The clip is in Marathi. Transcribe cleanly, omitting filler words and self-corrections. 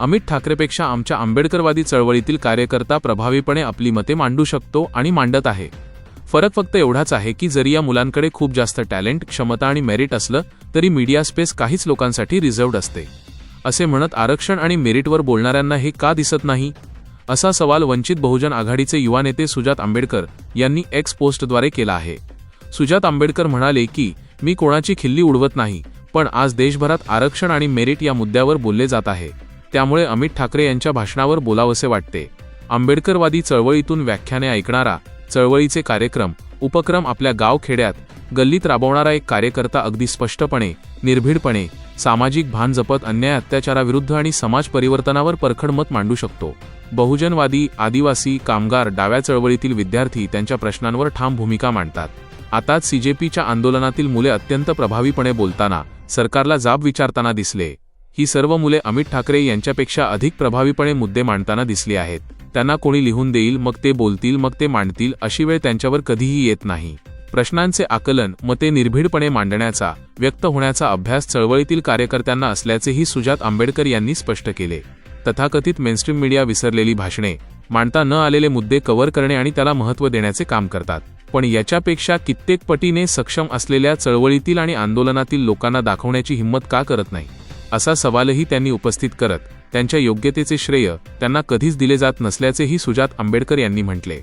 अमित ठाकरेपेक्षा आमच्या आंबेडकरवादी चळवळीतील कार्यकर्ता प्रभावीपणे आपली मते मांडू शकतो आणि मांडत आहे. फरक फक्त एवढाच आहे की जरी या मुलांकडे खूप जास्त टॅलेंट, क्षमता आणि मेरिट असलं तरी मीडिया स्पेस काहीच लोकांसाठी रिझर्व्ड असते. असे म्हणत आरक्षण आणि मेरिटवर बोलणाऱ्यांना हे का दिसत नाही, असा सवाल वंचित बहुजन आघाडीचे युवा नेते सुजात आंबेडकर यांनी एक्स पोस्टद्वारे केला आहे. सुजात आंबेडकर म्हणाले की मी कोणाची खिल्ली उडवत नाही, पण आज देशभरात आरक्षण आणि मेरिट या मुद्द्यावर बोलले जात आहे. त्यामुळे अमित ठाकरे यांच्या भाषणावर बोलावसे वाटते. आंबेडकरवादी चळवळीतून व्याख्याने ऐकणारा, चळवळीचे कार्यक्रम, उपक्रम आपल्या गाव-खेड्यात, गल्लीत राबवणारा एक कार्यकर्ता अगदी स्पष्टपणे, निर्भीडपणे, सामाजिक भान जपत अन्याय, अत्याचाराविरुद्ध आणि समाज परिवर्तनावर परखड मत मांडू शकतो. बहुजनवादी, आदिवासी, कामगार, डाव्या चळवळीतील विद्यार्थी त्यांच्या प्रश्नांवर ठाम भूमिका मांडतात. आताच सीजेपीच्या आंदोलनातील मुले अत्यंत प्रभावीपणे बोलताना, सरकारला जाब विचारताना दिसले. ही सर्व मुले अमित ठाकरे यांच्यापेक्षा अधिक प्रभावीपणे मुद्दे मांडताना दिसली आहेत. त्यांना कोणी लिहून देईल, मग ते बोलतील, मग ते मांडतील, अशी वेळ त्यांच्यावर कधीही येत नाही. प्रश्नांचे आकलन, मते निर्भीडपणे मांडण्याचा, व्यक्त होण्याचा अभ्यास चळवळीतील कार्यकर्त्यांना असल्याचेही सुजात आंबेडकर यांनी स्पष्ट केले. तथाकथित मेनस्ट्रीम मीडिया विसरलेली भाषणे, मांडता न आलेले मुद्दे कव्हर करणे आणि त्याला महत्त्व देण्याचे काम करतात. पण याच्यापेक्षा कित्येक पटीने सक्षम असलेल्या चळवळीतील आणि आंदोलनातील लोकांना दाखवण्याची हिंमत का करत नाही, असा सवालही त्यांनी उपस्थित करत त्यांच्या योग्यतेचे श्रेय त्यांना कधीच दिले जात नसल्याचेही सुजात आंबेडकर यांनी म्हटले.